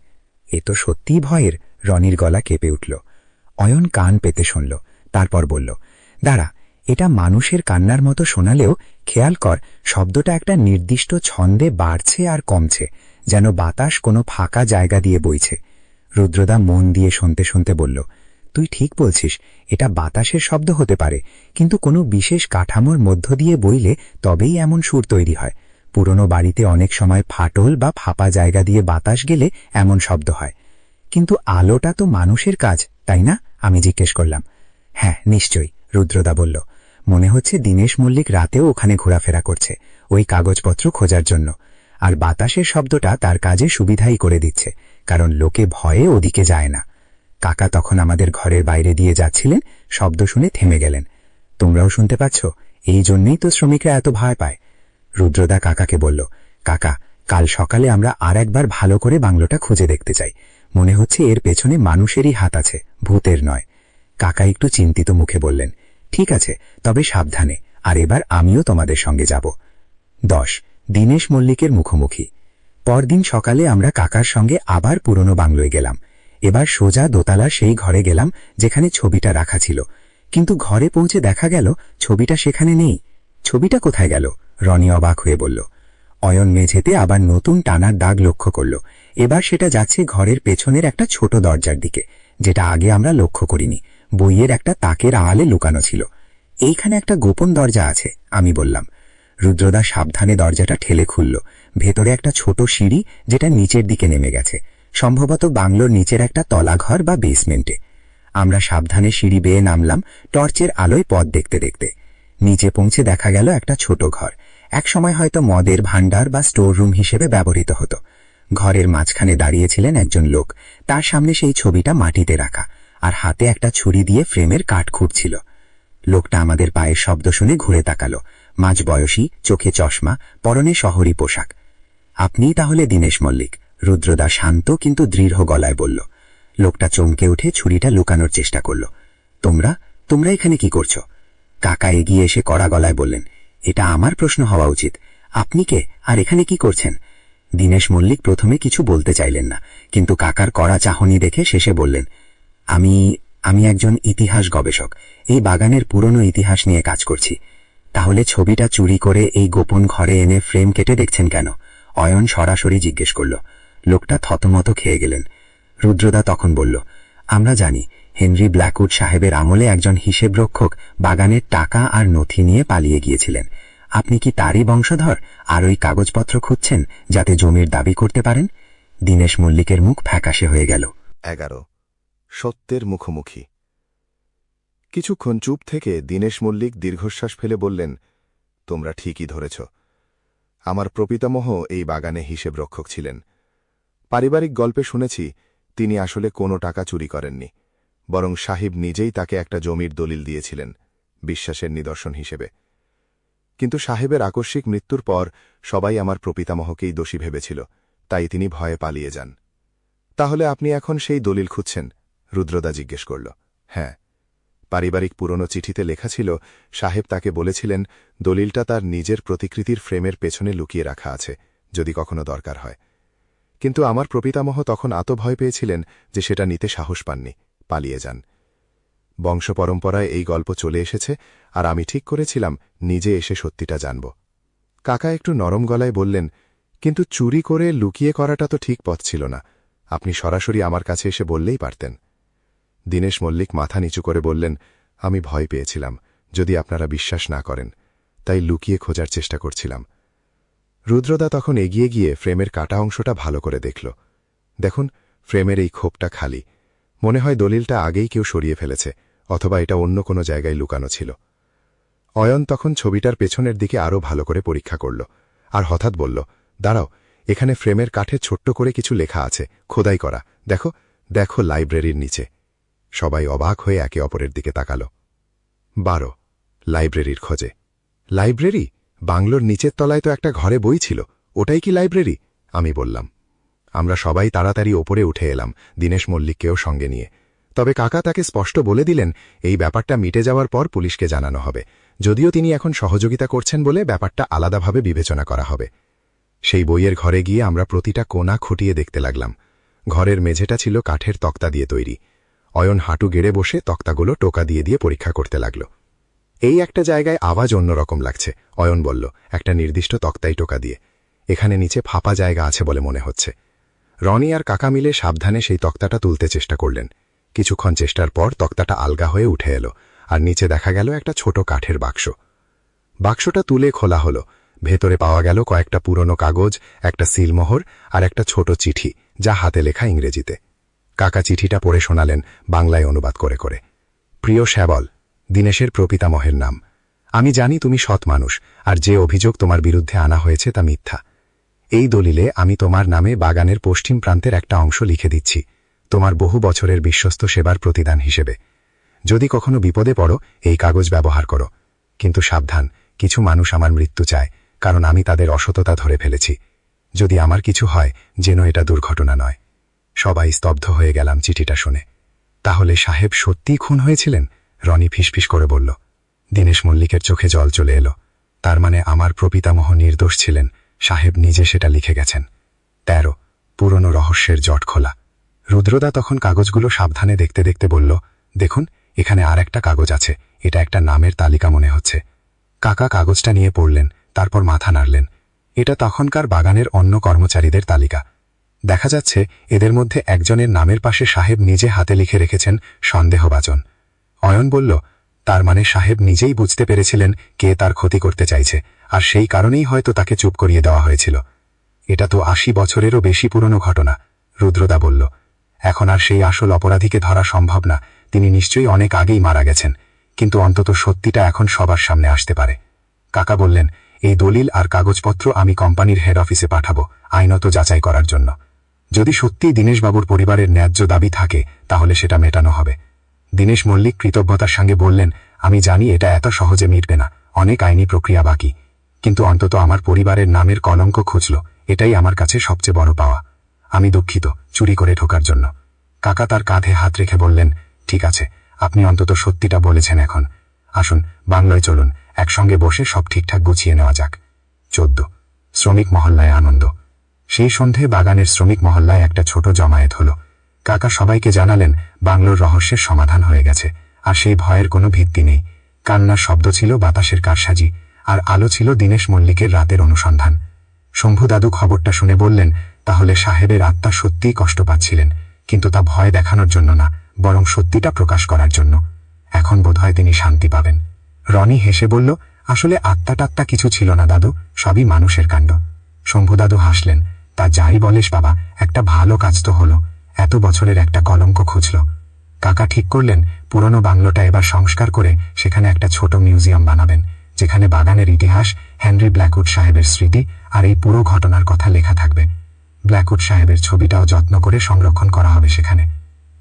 এ তো সত্যিই ভয়ের। রনির গলা কেঁপে উঠল। অয়ন কান পেতে শুনল, তারপর বলল, দাঁড়া, এটা মানুষের কান্নার মতো শোনালেও খেয়াল কর, শব্দটা একটা নির্দিষ্ট ছন্দে বাড়ছে আর কমছে, যেন বাতাস কোনো ফাঁকা জায়গা দিয়ে বইছে। রুদ্রদা মন দিয়ে শুনতে শুনতে বলল, তুই ঠিক বলছিস, এটা বাতাসের শব্দ হতে পারে, কিন্তু কোনো বিশেষ কাঠামোর মধ্য দিয়ে বইলে তবেই এমন সুর তৈরি হয়। পুরনো বাড়িতে অনেক সময় ফাটল বা ফাঁপা জায়গা দিয়ে বাতাস গেলে এমন শব্দ হয়। কিন্তু আলোটা তো মানুষের কাজ, তাই না? আমি জিজ্ঞেস করলাম। হ্যাঁ, নিশ্চয়ই, রুদ্রদা বলল। মনে হচ্ছে দীনেশ মল্লিক রাতেও ওখানে ঘোরাফেরা করছে, ওই কাগজপত্র খোঁজার জন্য। আর বাতাসের শব্দটা তার কাজে সুবিধাই করে দিচ্ছে, কারণ লোকে ভয়ে ওদিকে যায় না। কাকা তখন আমাদের ঘরের বাইরে দিয়ে যাচ্ছিলেন, শব্দ শুনে থেমে গেলেন। তোমরাও শুনতে পাচ্ছ? এই জন্যই তো শ্রমিকরা এত ভয় পায়। রুদ্রদা কাকাকে বলল, কাকা, কাল সকালে আমরা আর একবার ভালো করে বাংলোটা খুঁজে দেখতে চাই। মনে হচ্ছে এর পেছনে মানুষেরই হাত আছে, ভূতের নয়। কাকা একটু চিন্তিত মুখে বললেন, ঠিক আছে, তবে সাবধানে, আর এবার আমিও তোমাদের সঙ্গে যাব। 10, দীনেশ মল্লিকের মুখোমুখি। পরদিন সকালে আমরা কাকার সঙ্গে আবার পুরনো বাংলোয় গেলাম। এবার সোজা দোতলার সেই ঘরে গেলাম যেখানে ছবিটা রাখা ছিল, কিন্তু ঘরে পৌঁছে দেখা গেল ছবিটা সেখানে নেই। ছবিটা কোথায় গেল? রনি অবাক হয়ে বলল। অয়ন মেঝেতে আবার নতুন টানার দাগ লক্ষ্য করল। এবার সেটা যাচ্ছে ঘরের পেছনের একটা ছোট দরজার দিকে, যেটা আগে আমরা লক্ষ্য করিনি। বইয়ের একটা তাকের আড়ালে লুকানো ছিল। এইখানে একটা গোপন দরজা আছে, আমি বললাম। রুদ্রদা সাবধানে দরজাটা ঠেলে খুলল। ভেতরে একটা ছোট সিঁড়ি, যেটা নিচের দিকে নেমে গেছে, সম্ভবত বাংলোর নিচের একটা তলাঘর বা বেসমেন্টে। আমরা সাবধানে সিঁড়ি বেয়ে নামলাম, টর্চের আলোয় পথ দেখতে দেখতে। নিচে পৌঁছে দেখা গেল একটা ছোট ঘর, একসময় হয়তো মদের ভাণ্ডার বা স্টোর রুম হিসেবে ব্যবহৃত হতো। ঘরের মাঝখানে দাঁড়িয়েছিলেন একজন লোক, তার সামনে সেই ছবিটা মাটিতে রাখা, আর হাতে একটা ছুরি দিয়ে ফ্রেমের কাঠ খুঁড়ছিল। লোকটা আমাদের পায়ের শব্দ শুনে ঘুরে তাকালো। মাঝবয়সী, চোখে চশমা, পরনে শহরী পোশাক। আপনিই তাহলে দীনেশ মল্লিক? রুদ্রদা শান্ত কিন্তু দৃঢ় গলায় বলল। লোকটা চমকে উঠে ছুরিটা লুকানোর চেষ্টা করল। তোমরা তোমরা এখানে কি করছো? কাকা এগিয়ে এসে কড়া গলায় বললেন, এটা আমার প্রশ্ন হওয়া উচিত। আপনি কে, আর এখানে কি করছেন? দীনেশ মল্লিক প্রথমে কিছু বলতে চাইলেন না, কিন্তু কাকার কড়া চাহনি দেখে শেষে বললেন, আমি একজন ইতিহাস গবেষক। এই বাগানের পুরনো ইতিহাস নিয়ে কাজ করছি। তাহলে ছবিটা চুরি করে এই গোপন ঘরে এনে ফ্রেম কেটে দেখছেন কেন? অয়ন সরাসরি জিজ্ঞেস করল। লোকটা থতমত খেয়ে গেলেন। রুদ্রদা তখন বলল, আমরা জানি হেনরি ব্ল্যাকউড সাহেবের আমলে একজন হিসেবরক্ষক বাগানের টাকা আর নথি নিয়ে পালিয়ে গিয়েছিলেন। আপনি কি তারই বংশধর, আর ওই কাগজপত্র খুঁজছেন যাতে জমির দাবি করতে পারেন? দীনেশ মল্লিকের মুখ ফ্যাকাশে হয়ে গেল। 11 সত্যের মুখোমুখি। কিছুক্ষণ চুপ থেকে দীনেশ মল্লিক দীর্ঘশ্বাস ফেলে বললেন, তোমরা ঠিকই ধরেছ। আমার প্রপিতামহ এই বাগানে হিসেবরক্ষক ছিলেন। পারিবারিক গল্পে শুনেছি তিনি আসলে কোনো টাকা চুরি করেননি, বরং সাহিব নিজেই তাকে একটা জমির দলিল দিয়েছিলেন বিশ্বাসের নিদর্শন হিসেবে। কিন্তু সাহেবের আকস্মিক মৃত্যুর পর সবাই আমার প্রপিতামহকেই দোষী ভেবেছিল, তাই তিনি ভয়ে পালিয়ে যান। তাহলে আপনি এখন সেই দলিল খুঁজছেন? রুদ্রদা জিজ্ঞেস করল। হ্যাঁ, পারিবারিক পুরনো চিঠিতে লেখা ছিল সাহেব তাকে বলেছিলেন দলিলটা তার নিজের প্রতিকৃতির ফ্রেমের পেছনে লুকিয়ে রাখা আছে, যদি কখনো দরকার হয়। কিন্তু আমার প্রপিতামহ তখন এত ভয় পেয়েছিলেন যে সেটা নিতে সাহস পাননি, পালিয়ে যান। বংশপরম্পরায় এই গল্প চলে এসেছে, আর আমি ঠিক করেছিলাম নিজে এসে সত্যিটা জানব। কাকা একটু নরম গলায় বললেন, কিন্তু চুরি করে লুকিয়ে করাটা তো ঠিক পথ ছিল না। আপনি সরাসরি আমার কাছে এসে বললেই পারতেন। দীনেশ মল্লিক মাথা নিচু করে বললেন, আমি ভয় পেয়েছিলাম যদি আপনারা বিশ্বাস না করেন, তাই লুকিয়ে খোঁজার চেষ্টা করছিলাম। রুদ্রদা তখন এগিয়ে গিয়ে ফ্রেমের কাটা অংশটা ভালো করে দেখল। দেখুন, ফ্রেমের এই খোপটা খালি। মনে হয় দলিলটা আগেই কেউ সরিয়ে ফেলেছে, অথবা এটা অন্য কোনো জায়গায় লুকানো ছিল। অয়ন তখন ছবিটার পেছনের দিকে আরও ভালো করে পরীক্ষা করল, আর হঠাৎ বলল, দাঁড়াও, এখানে ফ্রেমের কাঠে ছোট্ট করে কিছু লেখা আছে, খোদাই করা। দেখো দেখো, লাইব্রেরির নিচে। সবাই অবাক হয়ে একে অপরের দিকে তাকাল। 12 লাইব্রেরির খোঁজে। লাইব্রেরি? বাংলোর নিচের তলায় তো একটা ঘরে বই ছিল, ওটাই কি লাইব্রেরি? আমি বললাম। আমরা সবাই তাড়াতাড়ি ওপরে উঠে এলাম, দীনেশ মল্লিককেও সঙ্গে নিয়ে। তবে কাকা তাকে স্পষ্ট বলে দিলেন এই ব্যাপারটা মিটে যাওয়ার পর পুলিশকে জানানো হবে, যদিও তিনি এখন সহযোগিতা করছেন বলে ব্যাপারটা আলাদাভাবে বিবেচনা করা হবে। সেই বইয়ের ঘরে গিয়ে আমরা প্রতিটা কোণা খুঁটিয়ে দেখতে লাগলাম। ঘরের মেঝেটা ছিল কাঠের তক্তা দিয়ে তৈরি। অয়ন হাঁটু গেড়ে বসে তক্তাগুলো টোকা দিয়ে দিয়ে পরীক্ষা করতে লাগল। এই একটা জায়গায় আওয়াজ অন্যরকম লাগছে, অয়ন বলল, একটা নির্দিষ্ট তক্তাই টোকা দিয়ে। এখানে নিচে ফাঁপা জায়গা আছে বলে মনে হচ্ছে। রনি আর কাকা মিলে সাবধানে সেই তক্তাটা তুলতে চেষ্টা করলেন। কিছুক্ষণ চেষ্টার পর তক্তাটা আলগা হয়ে উঠে এলো, আর নিচে দেখা গেল একটা ছোট কাঠের বাক্স। বাক্সটা তুলে খোলা হলো। ভেতরে পাওয়া গেল কয়েকটা পুরনো কাগজ, একটা সিলমোহর আর একটা ছোট চিঠি, যা হাতে লেখা ইংরেজিতে। কাকা চিঠিটা পড়ে শোনালেন বাংলায় অনুবাদ করে করে। প্রিয় শ্যাবল, দীনেশের প্রপিতামহের নাম। আমি জানি তুমি সৎ মানুষ, আর যে অভিযোগ তোমার বিরুদ্ধে আনা হয়েছে তা মিথ্যা। এই দলিলে আমি তোমার নামে বাগানের পশ্চিম প্রান্তের একটা অংশ লিখে দিচ্ছি, তোমার বহু বছরের বিশ্বস্ত সেবার প্রতিদান হিসেবে। যদি কখনো বিপদে পড়ো এই কাগজ ব্যবহার করো, কিন্তু সাবধান, কিছু মানুষ আমার মৃত্যু চায়, কারণ আমি তাদের অসততা ধরে ফেলেছি। যদি আমার কিছু হয় যেন এটা দুর্ঘটনা নয়। সবাই স্তব্ধ হয়ে গেলাম চিঠিটা শুনে। তাহলে সাহেব সত্যিই খুন হয়েছিলেন? রনি ফিসফিস করে বলল। দীনেশ মল্লিকের চোখে জল চলে এলো। তার মানে আমার প্রপিতামহ নির্দোষ ছিলেন, সাহেব নিজে সেটা লিখে গেছেন। 13 পুরনো রহস্যের জট খোলা। রুদ্রদা তখন কাগজগুলো সাবধানে দেখতে দেখতে বলল, দেখুন, এখানে আর একটা কাগজ আছে, এটা একটা নামের তালিকা মনে হচ্ছে। কাকা কাগজটা নিয়ে পড়লেন, তারপর মাথা নাড়লেন। এটা তখনকার বাগানের অন্য কর্মচারীদের তালিকা। দেখা যাচ্ছে এদের মধ্যে একজনের নামের পাশে সাহেব নিজে হাতে লিখে রেখেছেন সন্দেহভাজন। অয়ন বলল, তার মানে সাহেব নিজেই বুঝতে পেরেছিলেন কে তার ক্ষতি করতে চাইছে, আর সেই কারণেই হয়তো তাকে চুপ করিয়ে দেওয়া হয়েছিল। এটা তো 80 বছরেরও বেশি পুরনো ঘটনা, রুদ্রদা বলল। এখন আর সেই আসল অপরাধীকে ধরা সম্ভব না, তিনি নিশ্চয়ই অনেক আগেই মারা গেছেন, কিন্তু অন্তত সত্যিটা এখন সবার সামনে আসতে পারে। কাকা বললেন, এই দলিল আর কাগজপত্র আমি কোম্পানির হেড অফিসে পাঠাবো আইনত যাচাই করার জন্য। যদি সত্যিই দীনেশবাবুর পরিবারের ন্যায্য দাবি থাকে তাহলে সেটা মেটানো হবে। দীনেশ মল্লিক কৃতজ্ঞতার সঙ্গে বললেন, আমি জানি এটা এত সহজে মিটবে না, অনেক আইনি প্রক্রিয়া বাকি, কিন্তু অন্তত আমার পরিবারের নামের কলঙ্ক খুঁজল, এটাই আমার কাছে সবচেয়ে বড় পাওয়া। আমি দুঃখিত চুরি করে ঢোকার জন্য। কাকা তার কাঁধে হাত রেখে বললেন, ঠিক আছে, আপনি অন্তত সত্যিটা বলেছেন এখন। আসুন বাংলোয় চলুন, একসঙ্গে বসে সব ঠিকঠাক গুছিয়ে নেওয়া যাক। 14 শ্রমিক মহল্লায় আনন্দ। সেই সন্ধে বাগানের শ্রমিক মহল্লায় একটা ছোট জমায়েত হলো। কাকা সবাইকে জানালেন বাংলোর রহস্যের সমাধান হয়ে গেছে, আর সেই ভয়ের কোনো ভিত্তি নেই। কান্নার শব্দ ছিল বাতাসের কারসাজি, আর আলো ছিল দীনেশ মল্লিকের রাতের অনুসন্ধান। শম্ভু দাদু খবরটা শুনে বললেন, তাহলে সাহেবের আত্মা সত্যিই কষ্ট পাচ্ছিলেন, কিন্তু তা ভয় দেখানোর জন্য না, বরং সত্যিটা প্রকাশ করার জন্য। এখন বোধহয় তিনি শান্তি পাবেন। রনি হেসে বলল, আসলে আত্মা টাত্মা কিছু ছিল না দাদু, সবই মানুষের কাণ্ড। শম্ভু দাদু হাসলেন, তা যাই বলিস বাবা, একটা ভালো কাজ তো হলো, এত বছরের একটা কলঙ্ক খুঁজল। কাকা ঠিক করলেন পুরনো বাংলোটা এবার সংস্কার করে সেখানে একটা ছোট মিউজিয়াম বানাবেন, যেখানে বাগানের ইতিহাস, হেনরি ব্ল্যাকউড সাহেবের স্মৃতি আর এই পুরো ঘটনার কথা লেখা থাকবে। ব্ল্যাকউড সাহেবের ছবিটাও যত্ন করে সংরক্ষণ করা হবে সেখানে।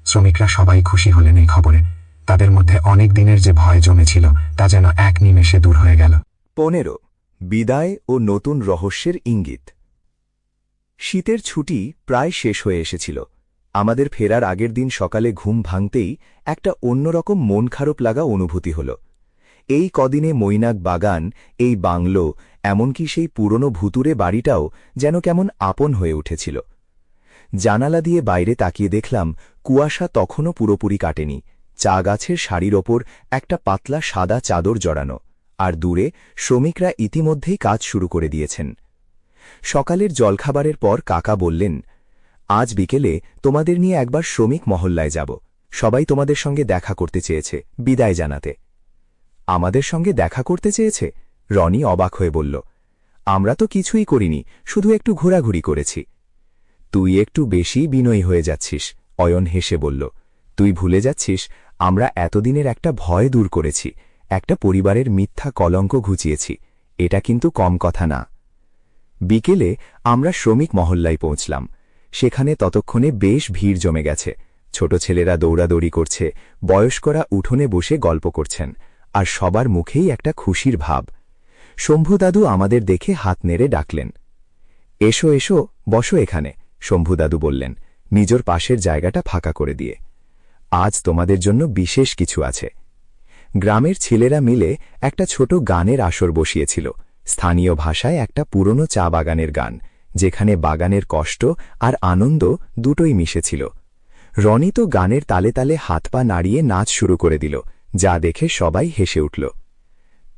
শ্রমিকরা সবাই খুশি হলেন এই খবরে। তাদের মধ্যে অনেক দিনের যে ভয় জমেছিল তা যেন এক নিমেষে দূর হয়ে গেল। 15 বিদায় ও নতুন রহস্যের ইঙ্গিত। শীতের ছুটি প্রায় শেষ হয়ে এসেছিল। আমাদের ফেরার আগের দিন সকালে ঘুম ভাঙতেই একটা অন্যরকম মন খারাপ লাগা অনুভূতি হল। এই কদিনে মৈনাক বাগান, এই বাংলো, এমনকি সেই পুরনো ভুতুরে বাড়িটাও যেন কেমন আপন হয়ে উঠেছিল। জানালা দিয়ে বাইরে তাকিয়ে দেখলাম কুয়াশা তখনও পুরোপুরি কাটেনি। চা গাছের সারির ওপর একটা পাতলা সাদা চাদর জড়ানো, আর দূরে শ্রমিকরা ইতিমধ্যেই কাজ শুরু করে দিয়েছেন। সকালের জলখাবারের পর কাকা বললেন, আজ বিকেলে তোমাদের নিয়ে একবার শ্রমিক মহল্লায় যাব। সবাই তোমাদের সঙ্গে দেখা করতে চেয়েছে, বিদায় জানাতে। আমাদের সঙ্গে দেখা করতে চেয়েছে? রনি অবাক হয়ে বলল, আমরা তো কিছুই করিনি, শুধু একটু ঘোরাঘুরি করেছি। তুই একটু বেশি বিনয়ী হয়ে যাচ্ছিস, অয়ন হেসে বলল। তুই ভুলে যাচ্ছিস আমরা এতদিনের একটা ভয় দূর করেছি, একটা পরিবারের মিথ্যা কলঙ্ক ঘুচিয়েছি। এটা কিন্তু কম কথা না। বিকেলে আমরা শ্রমিক মহল্লায় পৌঁছলাম। সেখানে ততক্ষণে বেশ ভিড় জমে গেছে। ছোট ছেলেরা দৌড়াদৌড়ি করছে, বয়স্করা উঠোনে বসে গল্প করছেন, আর সবার মুখেই একটা খুশির ভাব। শম্ভু দাদু আমাদের দেখে হাত নেড়ে ডাকলেন, এসো এসো, বসো এখানে। শম্ভু দাদু বললেন, নিজের পাশের জায়গাটা ফাঁকা করে দিয়ে। আজ তোমাদের জন্য বিশেষ কিছু আছে। গ্রামের ছেলেরা মিলে একটা ছোট গানের আসর বসিয়েছিল, স্থানীয় ভাষায় একটা পুরনো চা বাগানের গান, যেখানে বাগানের কষ্ট আর আনন্দ দুটোই মিশেছিল। রনি তো গানের তালে তালে হাত পা নাড়িয়ে নাচ শুরু করে দিল, যা দেখে সবাই হেসে উঠল।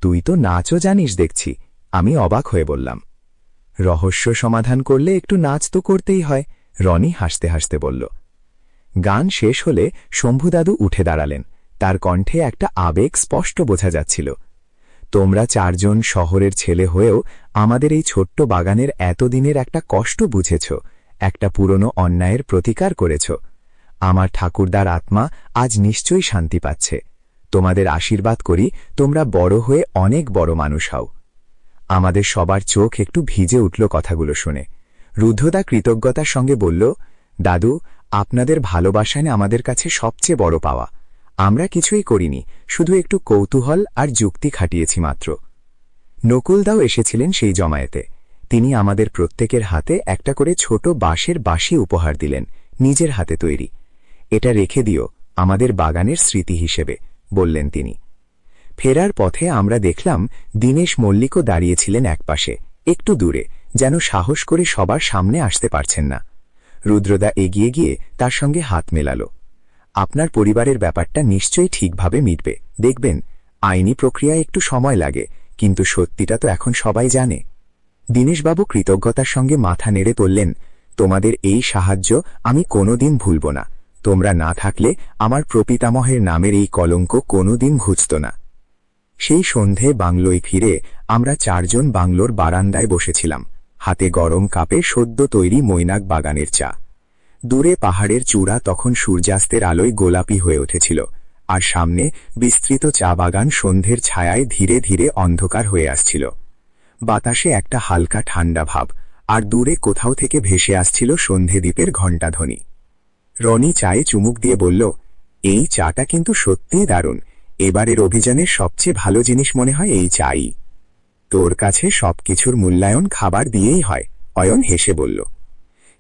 তুই তো নাচও জানিস দেখছি, আমি অবাক হয়ে বললাম। রহস্য সমাধান করলে একটু নাচ তো করতেই হয়, রনি হাসতে হাসতে বলল। গান শেষ হলে শম্ভু দাদু উঠে দাঁড়ালেন। তার কণ্ঠে একটা আবেগ স্পষ্ট বোঝা যাচ্ছিল। তোমরা চারজন শহরের ছেলে হয়েও আমাদের এই ছোট্ট বাগানের এতদিনের একটা কষ্ট বুঝেছ, একটা পুরনো অন্যায়ের প্রতিকার করেছ। আমার ঠাকুরদার আত্মা আজ নিশ্চয়ই শান্তি পাচ্ছে। তোমাদের আশীর্বাদ করি তোমরা বড় হয়ে অনেক বড় মানুষ হও। আমাদের সবার চোখ একটু ভিজে উঠল কথাগুলো শুনে। রুদ্ধদা কৃতজ্ঞতার সঙ্গে বলল, দাদু, আপনাদের ভালোবাসায় আমাদের কাছে সবচেয়ে বড় পাওয়া। আমরা কিছুই করিনি, শুধু একটু কৌতূহল আর যুক্তি খাটিয়েছি মাত্র। নকুলদাও এসেছিলেন সেই জমায়েতে। তিনি আমাদের প্রত্যেকের হাতে একটা করে ছোট বাঁশের বাঁশি উপহার দিলেন, নিজের হাতে তৈরি। এটা রেখে দিও আমাদের বাগানের স্মৃতি হিসেবে, বললেন তিনি। ফেরার পথে আমরা দেখলাম দীনেশ মল্লিকও দাঁড়িয়েছিলেন একপাশে, একটু দূরে, যেন সাহস করে সবার সামনে আসতে পারছেন না। রুদ্রদা এগিয়ে গিয়ে তার সঙ্গে হাত মেলাল। আপনার পরিবারের ব্যাপারটা নিশ্চয়ই ঠিকভাবে মিটবে, দেখবেন। আইনি প্রক্রিয়ায় একটু সময় লাগে, কিন্তু সত্যিটা তো এখন সবাই জানে। দীনেশবাবু কৃতজ্ঞতার সঙ্গে মাথা নেড়ে বললেন, তোমাদের এই সাহায্য আমি কোনোদিন ভুলব না। তোমরা না থাকলে আমার প্রপিতামহের নামের এই কলঙ্ক কোনোদিন ঘুচত না। সেই সন্ধে বাংলোয় ফিরে আমরা চারজন বাংলোর বারান্দায় বসেছিলাম, হাতে গরম কাপে সদ্য তৈরি মৈনাক বাগানের চা। দূরে পাহাড়ের চূড়া তখন সূর্যাস্তের আলোয় গোলাপি হয়ে উঠেছিল, আর সামনে বিস্তৃত চা বাগান সন্ধ্যের ছায়ায় ধীরে ধীরে অন্ধকার হয়ে আসছিল। বাতাসে একটা হালকা ঠান্ডা ভাব, আর দূরে কোথাও থেকে ভেসে আসছিল সন্ধে দ্বীপের ঘণ্টাধ্বনি। রনি চায়ে চুমুক দিয়ে বলল, এই চাটা কিন্তু সত্যিই দারুণ। এবারের অভিযানের সবচেয়ে ভালো জিনিস মনে হয় এই চাই। তোর কাছে সবকিছুর মূল্যায়ন খাবার দিয়েই হয়, অয়ন হেসে বলল।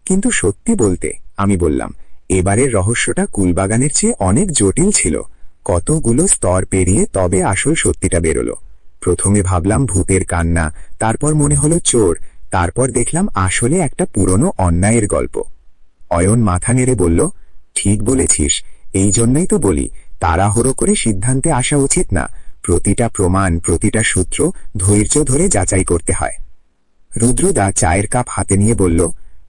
কিন্তু সত্যি বলতে, আমি বললাম, এবারের রহস্যটা কুলবাগানের চেয়ে অনেক জটিল ছিল। কতগুলো স্তর পেরিয়ে তবে আসল সত্যিটা বেরোলো। প্রথমে ভাবলাম ভূতের কান্না, তারপর মনে হলো চোর, তারপর দেখলাম আসলে একটা পুরনো অন্যায়ের গল্প। অয়ন মাথা নেড়ে বলল, ঠিক বলেছিস, এই জন্যই তো বলি তাড়াহুড়ো করে সিদ্ধান্তে আসা উচিত না। প্রতিটা প্রমাণ, প্রতিটা সূত্র ধৈর্য ধরে যাচাই করতে হয়। রুদ্রদা চায়ের কাপ হাতে নিয়ে বলল,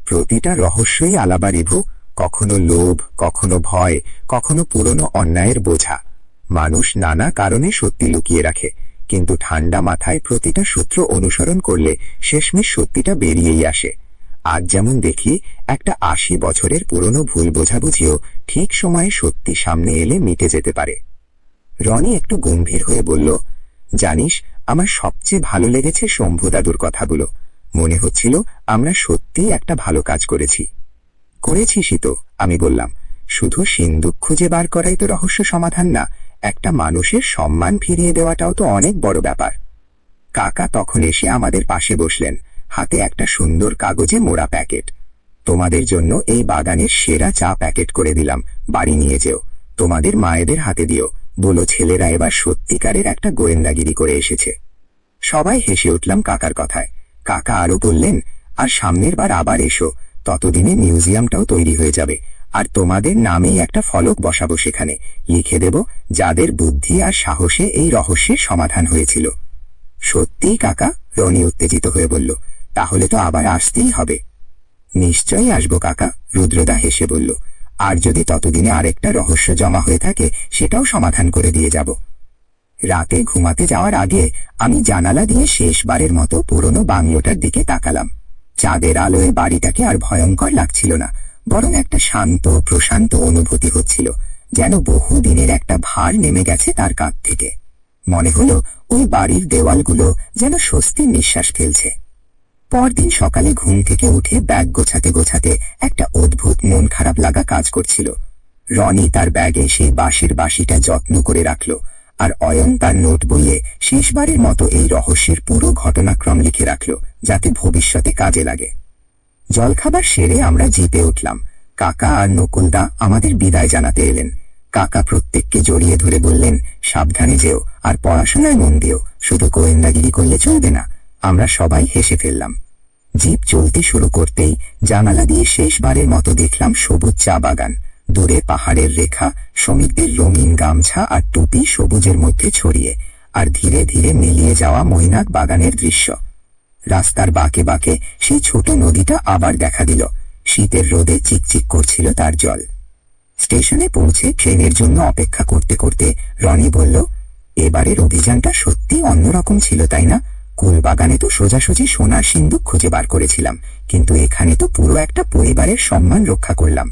প্রতিটা রহস্যই আলাদা রিভু, কখনো লোভ, কখনো ভয়, কখনো পুরনো অন্যায়ের বোঝা। মানুষ নানা কারণে সত্যি লুকিয়ে রাখে, কিন্তু ঠান্ডা মাথায় প্রতিটা সূত্র অনুসরণ করলে শেষমেশ সত্যিটা বেরিয়েই আসে। আজ যেমন দেখি একটা ৮০ বছরের পুরনো ভুল বোঝাবুঝিও ঠিক সময়ে সত্যি সামনে এলে মিটে যেতে পারে। রনি একটু গম্ভীর হয়ে বলল, জানিস, আমার সবচেয়ে ভালো লেগেছে শম্ভু দাদুর কথাগুলো। মনে হচ্ছিল আমরা সত্যিই একটা ভালো কাজ করেছিসই তো, আমি বললাম। শুধু সিন্দুক খুঁজে বার করাই তো রহস্য সমাধান না, একটা মানুষের সম্মান ফিরিয়ে দেওয়াটাও তো অনেক বড় ব্যাপার। কাকা তখন এসে আমাদের পাশে বসলেন, হাতে একটা সুন্দর কাগজে মোড়া প্যাকেট। তোমাদের জন্য এই বাগানের সেরা চা প্যাকেট করে দিলাম, বাড়ি নিয়ে যেও, তোমাদের মায়েদের হাতে দিও, বলো ছেলেরা এবার সত্যিকারের একটা গোয়েন্দাগিরি করে এসেছে। সবাই হেসে উঠলাম কাকার কথায়। কাকা আরো বললেন, আর সামনের বার আবার এসো, ততদিনে মিউজিয়ামটাও তৈরি হয়ে যাবে, আর তোমাদের নামেই একটা ফলক বসাবো সেখানে, লিখে দেব যাদের বুদ্ধি আর সাহসে এই রহস্যের সমাধান হয়েছিল। সত্যিই কাকা? রনি উত্তেজিত হয়ে বলল, তাহলে তো আবার আসতেই হবে। নিশ্চয়ই আসবো কাকা, রুদ্রদা হেসে বলল, আর যদি ততদিনে আরেকটা রহস্য জমা হয়ে থাকে সেটাও সমাধান করে দিয়ে যাব। রাতে ঘুমাতে যাওয়ার আগে আমি জানালা দিয়ে শেষবারের মতো পুরনো বাংলোটার দিকে তাকালাম। চাঁদের আলোয় বাড়িটাকে আর ভয়ঙ্কর লাগছিল না, বরং একটা শান্ত প্রশান্ত অনুভূতি হচ্ছিল, যেন বহুদিনের একটা ভার নেমে গেছে তার কাঁধ থেকে। মনে হলো ওই বাড়ির দেওয়ালগুলো যেন স্বস্তির নিঃশ্বাস ফেলছে। পরদিন সকালে ঘুম থেকে উঠে ব্যাগ গোছাতে গোছাতে একটা অদ্ভুত মন খারাপ লাগা কাজ করছিল। রনি তার ব্যাগে সেই বাঁশের বাঁশিটা যত্ন করে রাখল, আর অয়ন তার নোট বইয়ে শেষবারের মতো এই রহস্যের পুরো ঘটনাক্রম লিখে রাখল, যাতে ভবিষ্যতে কাজে লাগে। জলখাবার সেরে আমরা জিপে উঠলাম। কাকা আর নকুলদা আমাদের বিদায় জানাতে এলেন। কাকা প্রত্যেককে জড়িয়ে ধরে বললেন, সাবধানে যেও, আর পড়াশোনায় মন দিও, শুধু গোয়েন্দাগিরি করলে চলবে না। আমরা সবাই হেসে ফেললাম। জিপ চলতে শুরু করতেই জানালা দিয়ে শেষবারের মতো দেখলাম সবুজ চা বাগান, দূরে পাহাড়ের রেখা, শ্রমিকদের রঙিন গামছা আর টুপি সবুজের মধ্যে ছড়িয়ে, আর ধীরে ধীরে মিলিয়ে যাওয়া মৈনাক বাগানের দৃশ্য। রাস্তার বাঁকে বাঁকে সেই ছোট নদীটা আবার দেখা দিল, শীতের রোদে চিকচিক করছিল তার জল। স্টেশনে পৌঁছে ট্রেনের জন্য অপেক্ষা করতে করতে রনি বলল, এবারের অভিযানটা সত্যি অন্যরকম ছিল, তাই না? কুলবাগানে তো সোজাসুজি সোনার সিন্দুক খুঁজে বার করেছিলাম, কিন্তু এখানে তো পুরো একটা পরিবারের সম্মান রক্ষা করলাম।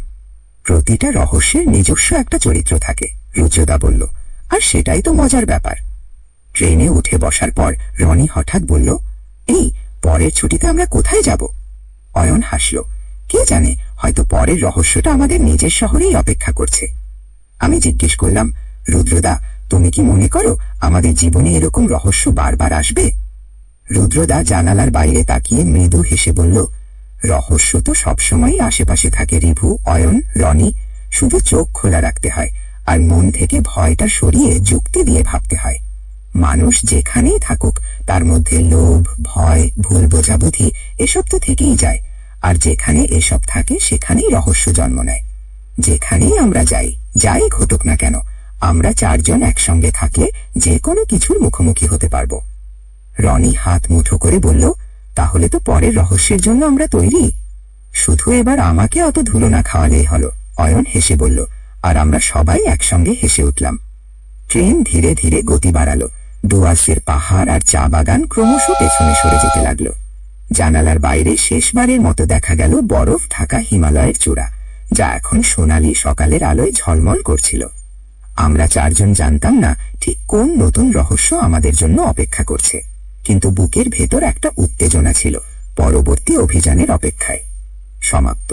প্রতিটা রহস্যের নিজস্ব একটা চরিত্র থাকে, রুচদা বলল, আর সেটাই তো মজার ব্যাপার। ট্রেনে উঠে বসার পর রনি হঠাৎ বলল, এই পরের ছুটিতে আমরা কোথায় যাব? অয়ন হাসল, কে জানে, হয়তো পরের রহস্যটা আমাদের নিজের শহরেই অপেক্ষা করছে। আমি জিজ্ঞেস করলাম, রুদ্রদা, তুমি কি মনে করো আমাদের জীবনে এরকম রহস্য বারবার আসবে? রুদ্রদা জানালার বাইরে তাকিয়ে মৃদু হেসে বলল, রহস্য তো সবসময়ই আশেপাশে থাকে রিভু, অয়ন, রনি, শুধু চোখ খোলা রাখতে হয়, আর মন থেকে ভয়টা সরিয়ে যুক্তি দিয়ে ভাবতে হয়। মানুষ যেখানেই থাকুক তার মধ্যে লোভ, ভয়, ভুল বোঝাবুঝি এসব তো থেকেই যায়, আর যেখানে এসব থাকে সেখানেই রহস্য জন্ম নেয়। যেখানেই আমরা যাই ঘটুক না কেন, আমরা চারজন একসঙ্গে থাকলে যে কোনো কিছুর মুখোমুখি হতে পারবো। রনি হাত মুঠো করে বলল, তাহলে তো পরের রহস্যের জন্য আমরা তৈরি। শুধু এবার আমাকে অত ধুলো না খাওয়ালেই হলো, অয়ন হেসে বলল, আর আমরা সবাই একসঙ্গে হেসে উঠলাম। ট্রেন ধীরে ধীরে গতি বাড়ালো, ডুয়ার্সের পাহাড় আর চা বাগান ক্রমশ পেছনে সরে যেতে লাগলো। জানালার বাইরে শেষবারের মতো দেখা গেল বরফ ঢাকা হিমালয়ের চূড়া, যা এখন সোনালি সকালের আলোয় ঝলমল করছিল। আমরা চারজন জানতাম না ঠিক কোন নতুন রহস্য আমাদের জন্য অপেক্ষা করছে, কিন্তু বুকের ভেতর একটা উত্তেজনা ছিল, পরবর্তী অভিযানের অপেক্ষায়। সমাপ্ত।